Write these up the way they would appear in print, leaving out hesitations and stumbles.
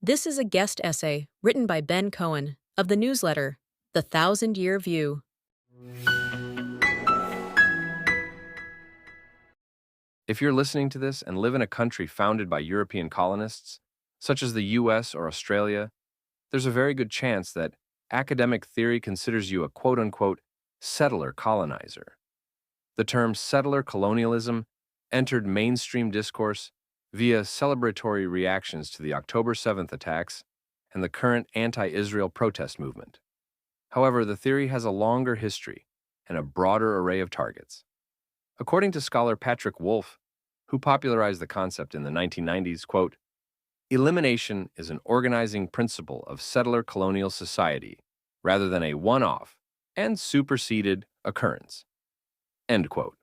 This is a guest essay written by Ben Cohen of the newsletter, The Thousand-Year View. If you're listening to this and live in a country founded by European colonists, such as the US or Australia, there's a very good chance that academic theory considers you a quote-unquote settler colonizer. The term settler colonialism entered mainstream discourse via celebratory reactions to the October 7th attacks and the current anti-Israel protest movement. However, the theory has a longer history and a broader array of targets. According to scholar Patrick Wolfe, who popularized the concept in the 1990s, quote, elimination is an organizing principle of settler colonial society rather than a one-off and superseded occurrence, end quote.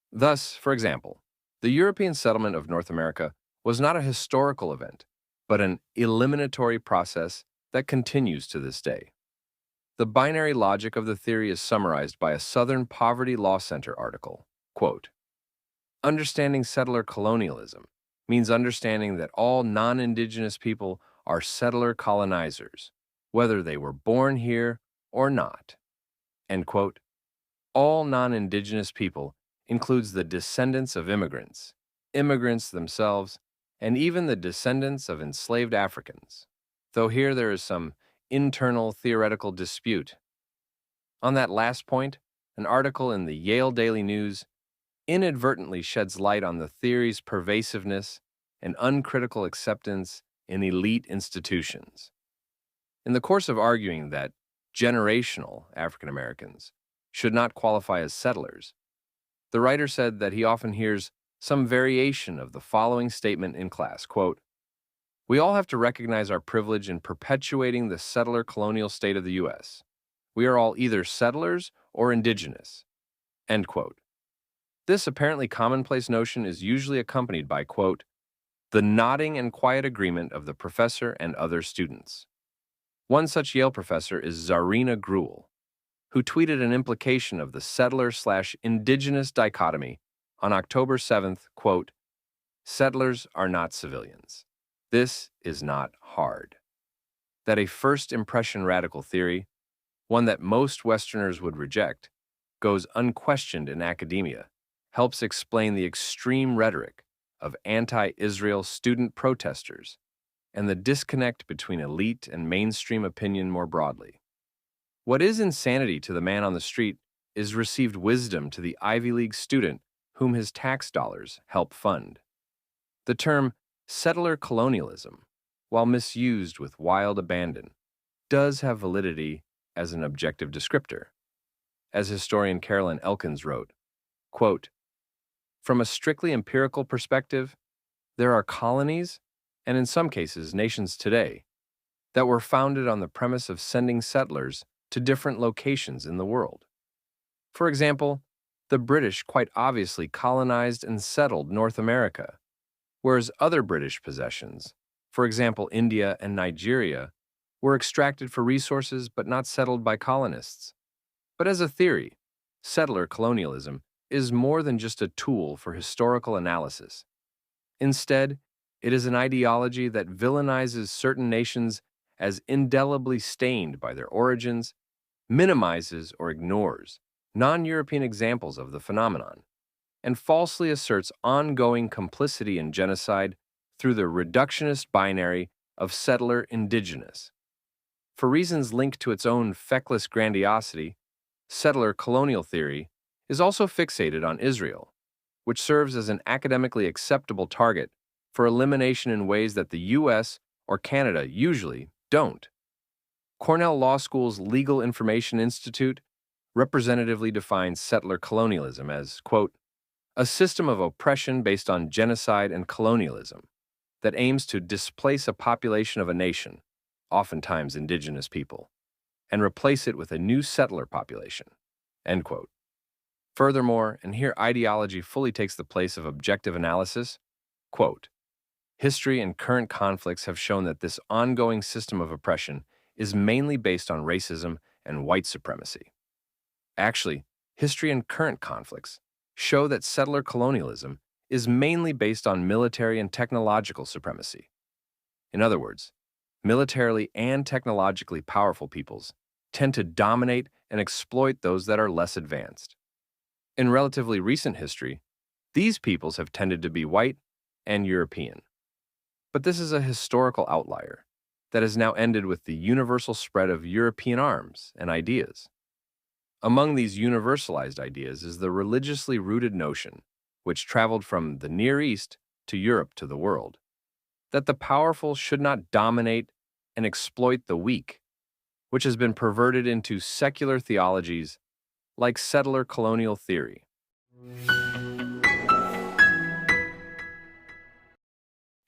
Thus, for example, the European settlement of North America was not a historical event, but an eliminatory process that continues to this day. The binary logic of the theory is summarized by a Southern Poverty Law Center article, quote, understanding settler colonialism means understanding that all non-indigenous people are settler colonizers, whether they were born here or not, end quote. All non-indigenous people includes the descendants of immigrants, immigrants themselves, and even the descendants of enslaved Africans, though here there is some internal theoretical dispute. On that last point, an article in the Yale Daily News inadvertently sheds light on the theory's pervasiveness and uncritical acceptance in elite institutions. In the course of arguing that generational African Americans should not qualify as settlers, the writer said that he often hears some variation of the following statement in class, quote, we all have to recognize our privilege in perpetuating the settler colonial state of the U.S. We are all either settlers or indigenous, end quote. This apparently commonplace notion is usually accompanied by, quote, the nodding and quiet agreement of the professor and other students. One such Yale professor is Zarina Gruel, who tweeted an implication of the settler/indigenous dichotomy on October 7th, quote, settlers are not civilians. This is not hard. That a first impression radical theory, one that most Westerners would reject, goes unquestioned in academia, helps explain the extreme rhetoric of anti-Israel student protesters and the disconnect between elite and mainstream opinion more broadly. What is insanity to the man on the street is received wisdom to the Ivy League student whom his tax dollars help fund. The term settler colonialism, while misused with wild abandon, does have validity as an objective descriptor. As historian Carolyn Elkins wrote, quote, from a strictly empirical perspective, there are colonies, and in some cases nations today, that were founded on the premise of sending settlers to different locations in the world. For example, the British quite obviously colonized and settled North America, whereas other British possessions, for example India and Nigeria, were extracted for resources but not settled by colonists. But as a theory, settler colonialism is more than just a tool for historical analysis. Instead, it is an ideology that villainizes certain nations as indelibly stained by their origins, minimizes or ignores non-European examples of the phenomenon, and falsely asserts ongoing complicity in genocide through the reductionist binary of settler-indigenous. For reasons linked to its own feckless grandiosity, settler colonial theory is also fixated on Israel, which serves as an academically acceptable target for elimination in ways that the U.S. or Canada usually don't. Cornell Law School's Legal Information Institute representatively defines settler colonialism as, quote, a system of oppression based on genocide and colonialism that aims to displace a population of a nation, oftentimes indigenous people, and replace it with a new settler population, end quote. Furthermore, and here ideology fully takes the place of objective analysis, quote, history and current conflicts have shown that this ongoing system of oppression is mainly based on racism and white supremacy. Actually, history and current conflicts show that settler colonialism is mainly based on military and technological supremacy. In other words, Militarily and technologically powerful peoples tend to dominate and exploit those that are less advanced. In relatively recent history, these peoples have tended to be white and European. But this is a historical outlier that has now ended with the universal spread of European arms and ideas. Among these universalized ideas is the religiously rooted notion, which traveled from the Near East to Europe to the world, that the powerful should not dominate and exploit the weak, which has been perverted into secular theologies like settler colonial theory.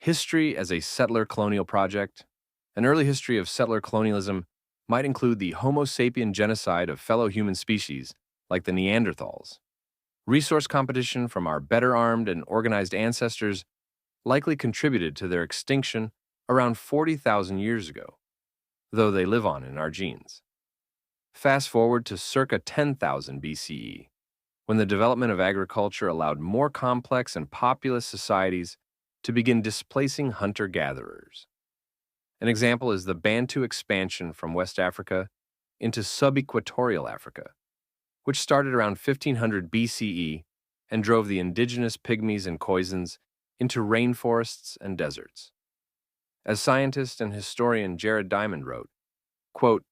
History as a settler colonial project. An early history of settler colonialism might include the Homo sapien genocide of fellow human species, like the Neanderthals. Resource competition from our better armed and organized ancestors likely contributed to their extinction around 40,000 years ago, though they live on in our genes. Fast forward to circa 10,000 BCE, when the development of agriculture allowed more complex and populous societies to begin displacing hunter-gatherers. An example is the Bantu expansion from West Africa into subequatorial Africa, which started around 1500 BCE and drove the indigenous pygmies and Khoisans into rainforests and deserts. As scientist and historian Jared Diamond wrote, quote,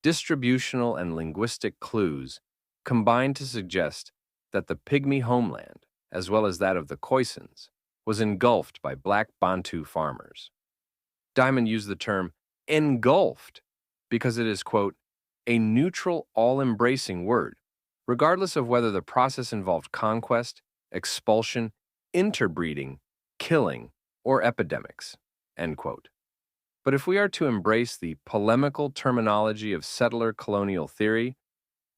distributional and linguistic clues combined to suggest that the pygmy homeland, as well as that of the Khoisans, was engulfed by black Bantu farmers. Diamond used the term engulfed because it is, quote, a neutral, all-embracing word, regardless of whether the process involved conquest, expulsion, interbreeding, killing, or epidemics, end quote. But if we are to embrace the polemical terminology of settler colonial theory,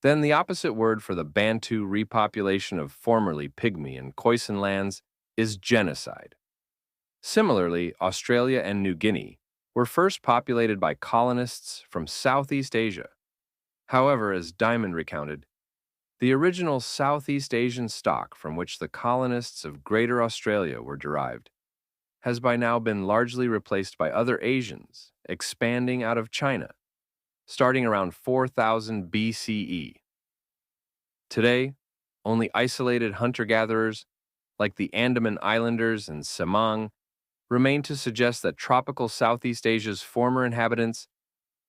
then the opposite word for the Bantu repopulation of formerly pygmy and Khoisan lands is genocide. Similarly, Australia and New Guinea were first populated by colonists from Southeast Asia. However, as Diamond recounted, the original Southeast Asian stock from which the colonists of Greater Australia were derived has by now been largely replaced by other Asians expanding out of China, starting around 4000 BCE. Today, only isolated hunter-gatherers like the Andaman Islanders and Semang remain to suggest that tropical Southeast Asia's former inhabitants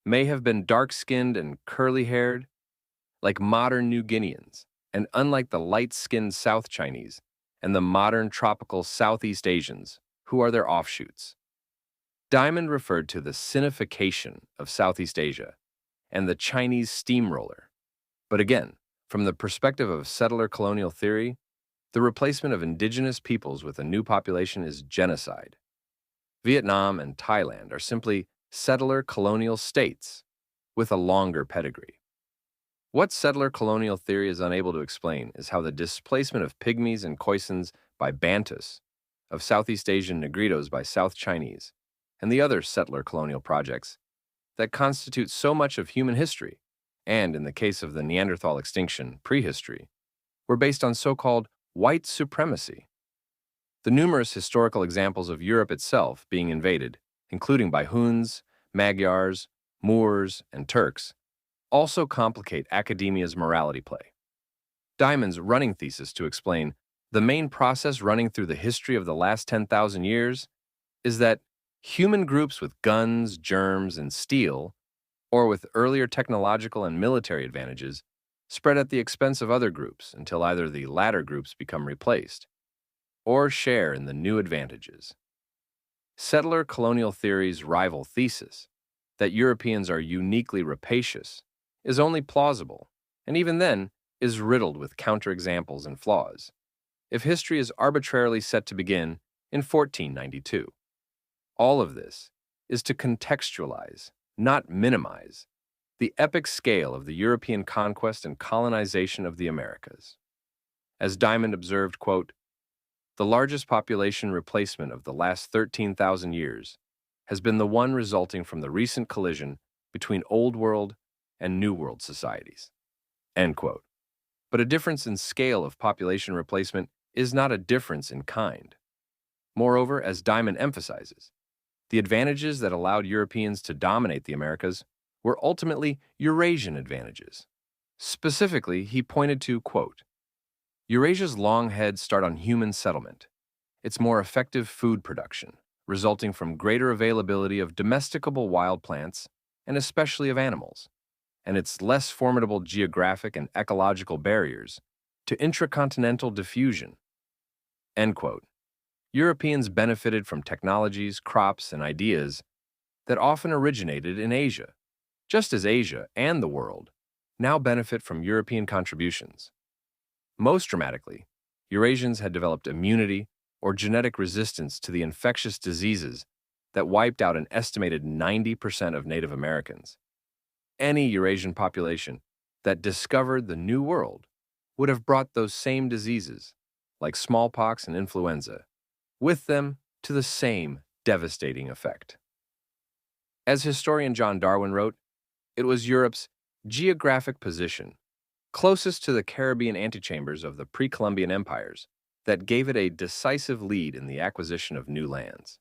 may have been dark-skinned and curly-haired, like modern New Guineans, and unlike the light-skinned South Chinese and the modern tropical Southeast Asians, who are their offshoots. Diamond referred to the Sinification of Southeast Asia and the Chinese steamroller. But again, from the perspective of settler colonial theory, the replacement of indigenous peoples with a new population is genocide. Vietnam and Thailand are simply settler colonial states with a longer pedigree. What settler colonial theory is unable to explain is how the displacement of pygmies and Khoisans by Bantus, of Southeast Asian Negritos by South Chinese, and the other settler colonial projects that constitute so much of human history, and in the case of the Neanderthal extinction, prehistory, were based on so-called white supremacy. The numerous historical examples of Europe itself being invaded, including by Huns, Magyars, Moors, and Turks, also complicate academia's morality play. Diamond's running thesis to explain the main process running through the history of the last 10,000 years is that human groups with guns, germs, and steel, or with earlier technological and military advantages, spread at the expense of other groups until either the latter groups become replaced or share in the new advantages. Settler colonial theory's rival thesis, that Europeans are uniquely rapacious, is only plausible, and even then is riddled with counterexamples and flaws, if history is arbitrarily set to begin in 1492. All of this is to contextualize, not minimize, the epic scale of the European conquest and colonization of the Americas. As Diamond observed, quote, the largest population replacement of the last 13,000 years has been the one resulting from the recent collision between Old World and New World societies, end quote. But a difference in scale of population replacement is not a difference in kind. Moreover, as Diamond emphasizes, The advantages that allowed Europeans to dominate the Americas were ultimately Eurasian advantages. Specifically, he pointed to, quote, Eurasia's long head start on human settlement, its more effective food production, resulting from greater availability of domesticable wild plants, and especially of animals, and its less formidable geographic and ecological barriers to intracontinental diffusion, end quote. Europeans benefited from technologies, crops, and ideas that often originated in Asia, just as Asia and the world now benefit from European contributions. Most dramatically, Eurasians had developed immunity or genetic resistance to the infectious diseases that wiped out an estimated 90% of Native Americans. Any Eurasian population that discovered the New World would have brought those same diseases, like smallpox and influenza, with them to the same devastating effect. As historian John Darwin wrote, it was Europe's geographic position, closest to the Caribbean antechambers of the pre-Columbian empires, that gave it a decisive lead in the acquisition of new lands.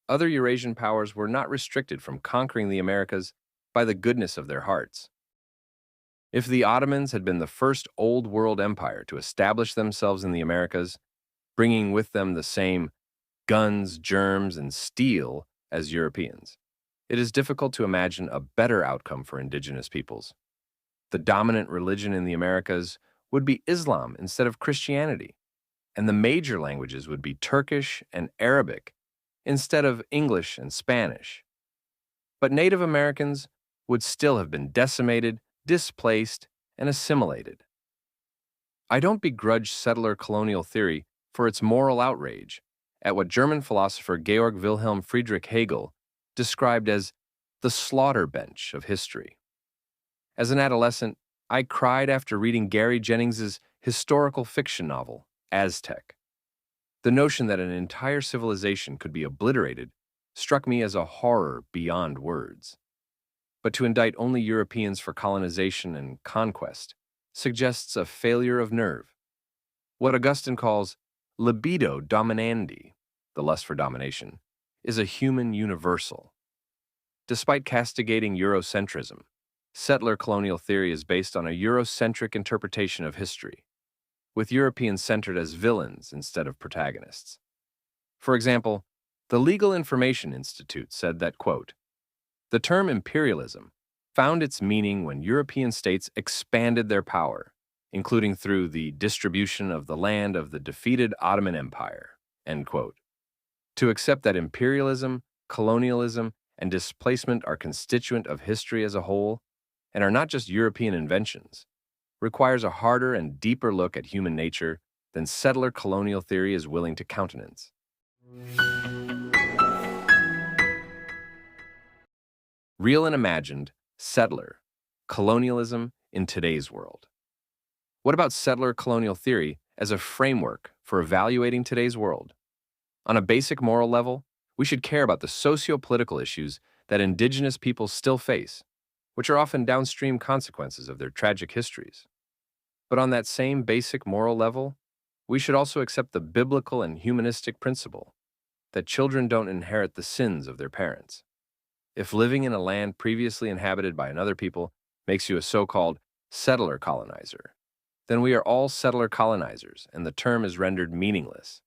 Other Eurasian powers were not restricted from conquering the Americas by the goodness of their hearts. If the Ottomans had been the first Old World empire to establish themselves in the Americas, bringing with them the same guns, germs, and steel as Europeans, it is difficult to imagine a better outcome for indigenous peoples. The dominant religion in the Americas would be Islam instead of Christianity, and the major languages would be Turkish and Arabic instead of English and Spanish. But Native Americans would still have been decimated, displaced, and assimilated. I don't begrudge settler colonial theory for its moral outrage at what German philosopher Georg Wilhelm Friedrich Hegel described as the slaughter bench of history. As an adolescent, I cried after reading Gary Jennings's historical fiction novel, Aztec. The notion that an entire civilization could be obliterated struck me as a horror beyond words. But to indict only Europeans for colonization and conquest suggests a failure of nerve. What Augustine calls libido dominandi, the lust for domination, is a human universal. Despite castigating Eurocentrism, settler colonial theory is based on a Eurocentric interpretation of history, with Europeans centered as villains instead of protagonists. For example, the Legal Information Institute said that, quote, the term imperialism found its meaning when European states expanded their power, including through the distribution of the land of the defeated Ottoman Empire, end quote. To accept that imperialism, colonialism, and displacement are constituent of history as a whole, and are not just European inventions, requires a harder and deeper look at human nature than settler colonial theory is willing to countenance. Real and imagined, settler, colonialism in today's world. What about settler colonial theory as a framework for evaluating today's world? On a basic moral level, we should care about the socio-political issues that indigenous peoples still face, which are often downstream consequences of their tragic histories. But on that same basic moral level, we should also accept the biblical and humanistic principle that children don't inherit the sins of their parents. If living in a land previously inhabited by another people makes you a so-called settler colonizer, then we are all settler colonizers, and the term is rendered meaningless.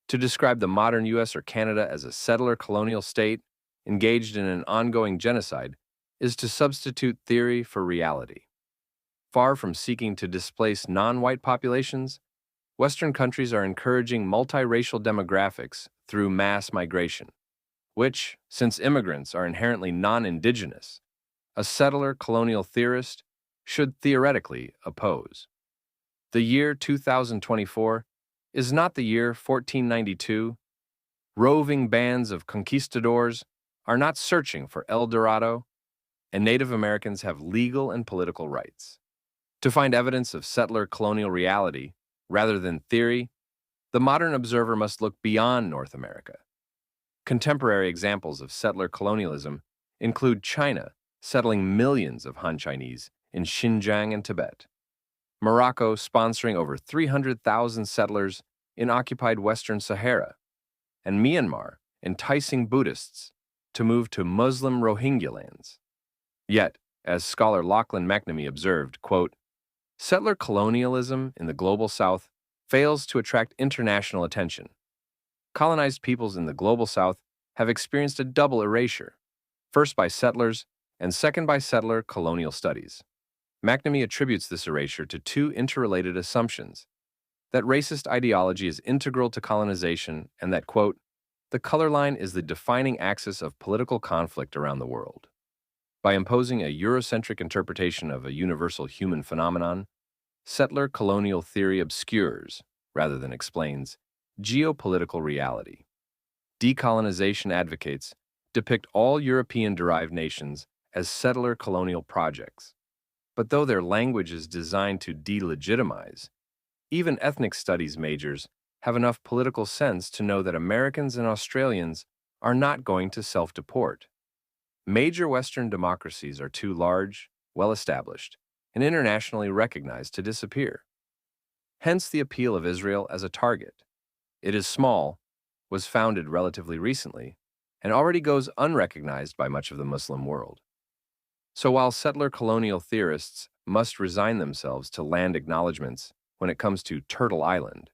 To describe the modern U.S. or Canada as a settler colonial state engaged in an ongoing genocide is to substitute theory for reality. Far from seeking to displace non-white populations, Western countries are encouraging multiracial demographics through mass migration, which, since immigrants are inherently non-indigenous, a settler colonial theorist should theoretically oppose. The year 2024 is not the year 1492. Roving bands of conquistadors are not searching for El Dorado, and Native Americans have legal and political rights. To find evidence of settler colonial reality, rather than theory, the modern observer must look beyond North America. Contemporary examples of settler colonialism include China settling millions of Han Chinese in Xinjiang and Tibet, Morocco sponsoring over 300,000 settlers in occupied Western Sahara, and Myanmar enticing Buddhists to move to Muslim Rohingya lands. Yet, as scholar Lachlan McNamee observed, quote, settler colonialism in the global south fails to attract international attention. Colonized peoples in the global south have experienced a double erasure, first by settlers and second by settler colonial studies. McNamee attributes this erasure to two interrelated assumptions: that racist ideology is integral to colonization and that, quote, the color line is the defining axis of political conflict around the world. By imposing a Eurocentric interpretation of a universal human phenomenon, settler colonial theory obscures, rather than explains, geopolitical reality. Decolonization advocates depict all European-derived nations as settler colonial projects. But though their language is designed to delegitimize, even ethnic studies majors have enough political sense to know that Americans and Australians are not going to self-deport. Major Western democracies are too large, well-established, and internationally recognized to disappear. Hence the appeal of Israel as a target. It is small, was founded relatively recently, and already goes unrecognized by much of the Muslim world. So while settler colonial theorists must resign themselves to land acknowledgments when it comes to Turtle Island,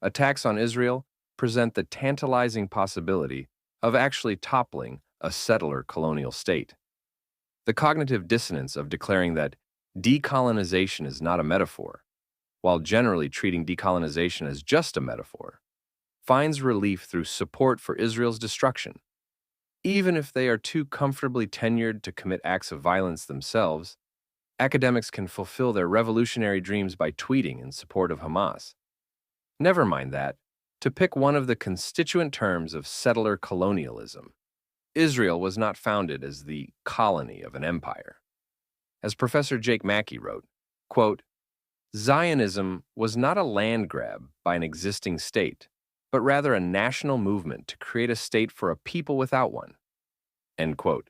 attacks on Israel present the tantalizing possibility of actually toppling a settler colonial state. The cognitive dissonance of declaring that decolonization is not a metaphor, while generally treating decolonization as just a metaphor, finds relief through support for Israel's destruction. Even if they are too comfortably tenured to commit acts of violence themselves, academics can fulfill their revolutionary dreams by tweeting in support of Hamas. Never mind that, to pick one of the constituent terms of settler colonialism, Israel was not founded as the colony of an empire. As Professor Jake Mackey wrote, quote, Zionism was not a land grab by an existing state, but rather a national movement to create a state for a people without one. End quote.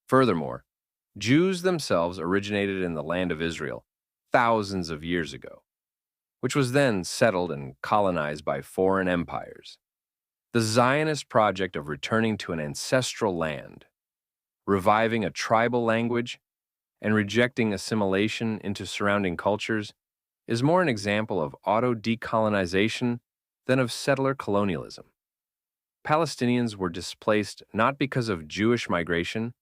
Furthermore, Jews themselves originated in the land of Israel thousands of years ago, which was then settled and colonized by foreign empires. The Zionist project of returning to an ancestral land, reviving a tribal language, and rejecting assimilation into surrounding cultures is more an example of auto-decolonization than of settler colonialism. Palestinians were displaced not because of Jewish migration,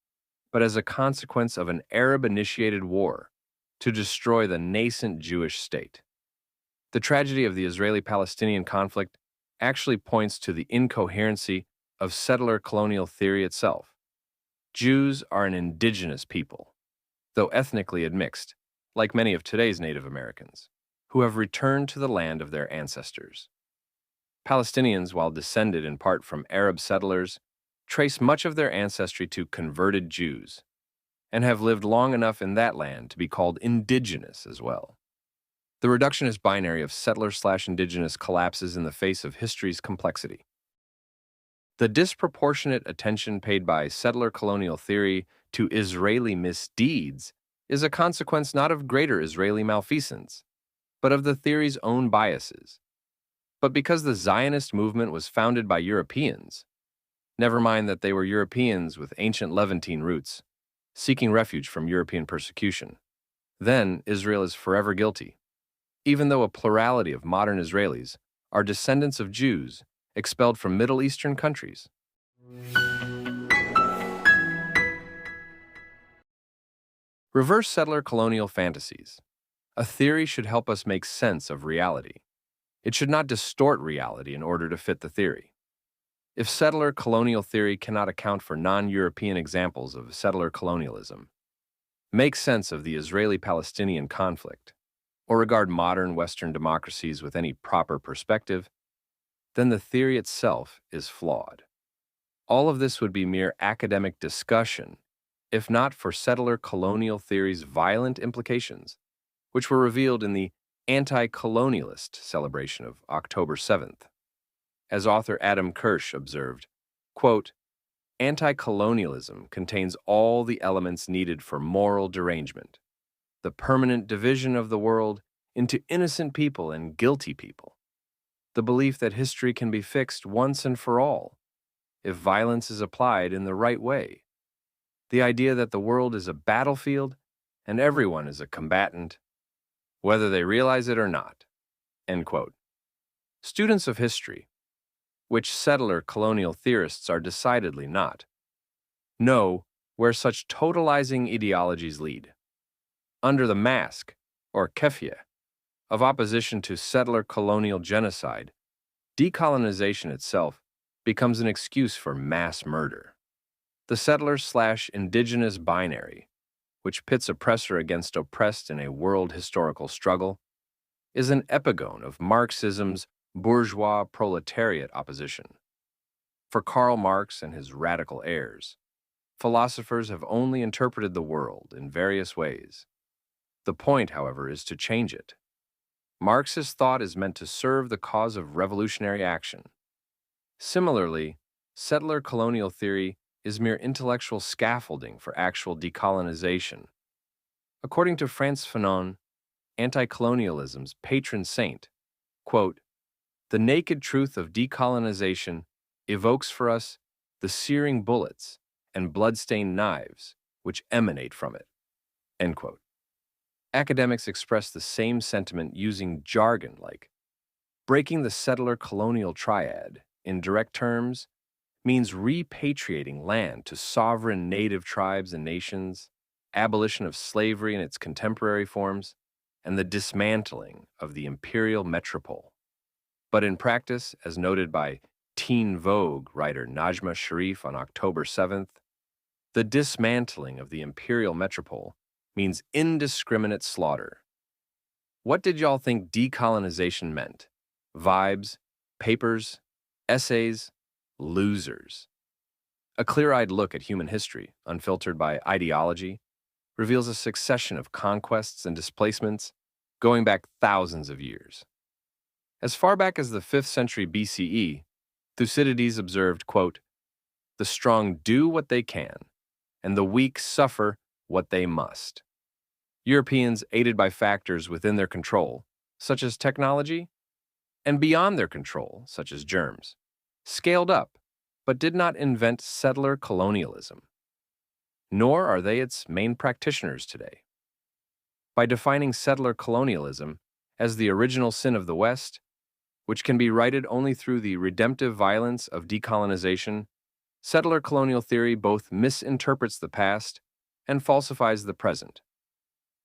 but as a consequence of an Arab-initiated war to destroy the nascent Jewish state. The tragedy of the Israeli-Palestinian conflict actually points to the incoherency of settler colonial theory itself. Jews are an indigenous people, though ethnically admixed, like many of today's Native Americans, who have returned to the land of their ancestors. Palestinians, while descended in part from Arab settlers, trace much of their ancestry to converted Jews, and have lived long enough in that land to be called indigenous as well. The reductionist binary of settler/indigenous collapses in the face of history's complexity. The disproportionate attention paid by settler colonial theory to Israeli misdeeds is a consequence not of greater Israeli malfeasance, but of the theory's own biases. But because the Zionist movement was founded by Europeans, never mind that they were Europeans with ancient Levantine roots, seeking refuge from European persecution, then Israel is forever guilty, even though a plurality of modern Israelis are descendants of Jews expelled from Middle Eastern countries. Reverse settler colonial fantasies. A theory should help us make sense of reality. It should not distort reality in order to fit the theory. If settler colonial theory cannot account for non-European examples of settler colonialism, make sense of the Israeli-Palestinian conflict, or regard modern Western democracies with any proper perspective, then the theory itself is flawed. All of this would be mere academic discussion, if not for settler colonial theory's violent implications, which were revealed in the anti-colonialist celebration of October 7th. As author Adam Kirsch observed, quote, anti-colonialism contains all the elements needed for moral derangement, the permanent division of the world into innocent people and guilty people, the belief that history can be fixed once and for all, if violence is applied in the right way. The idea that the world is a battlefield and everyone is a combatant, whether they realize it or not. End quote. Students of history, which settler colonial theorists are decidedly not, know where such totalizing ideologies lead. Under the mask, or keffiyeh, of opposition to settler colonial genocide, decolonization itself becomes an excuse for mass murder. The settler/indigenous binary, which pits oppressor against oppressed in a world historical struggle, is an epigone of Marxism's bourgeois proletariat opposition. For Karl Marx and his radical heirs, philosophers have only interpreted the world in various ways. The point, however, is to change it. Marxist thought is meant to serve the cause of revolutionary action. Similarly, settler colonial theory is mere intellectual scaffolding for actual decolonization. According to Frantz Fanon, anti-colonialism's patron saint, quote, "The naked truth of decolonization evokes for us the searing bullets and blood-stained knives which emanate from it." End quote. Academics express the same sentiment using jargon like, breaking the settler-colonial triad, in direct terms, means repatriating land to sovereign native tribes and nations, abolition of slavery in its contemporary forms, and the dismantling of the imperial metropole. But in practice, as noted by Teen Vogue writer Najma Sharif on October 7th, the dismantling of the imperial metropole means indiscriminate slaughter. What did y'all think decolonization meant? Vibes, papers, essays, losers. A clear-eyed look at human history, unfiltered by ideology, reveals a succession of conquests and displacements going back thousands of years. As far back as the 5th century BCE, Thucydides observed, quote, "The strong do what they can, and the weak suffer what they must." Europeans, aided by factors within their control, such as technology, and beyond their control, such as germs, scaled up, but did not invent settler colonialism. Nor are they its main practitioners today. By defining settler colonialism as the original sin of the West, which can be righted only through the redemptive violence of decolonization, settler colonial theory both misinterprets the past and falsifies the present.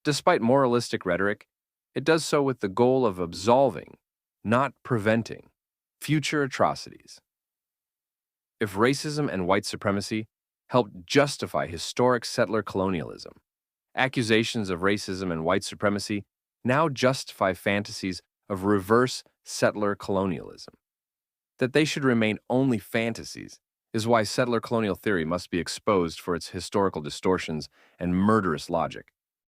Despite moralistic rhetoric, it does so with the goal of absolving, not preventing, future atrocities. If racism and white supremacy helped justify historic settler colonialism, accusations of racism and white supremacy now justify fantasies of reverse settler colonialism. That they should remain only fantasies is why settler colonial theory must be exposed for its historical distortions and murderous logic.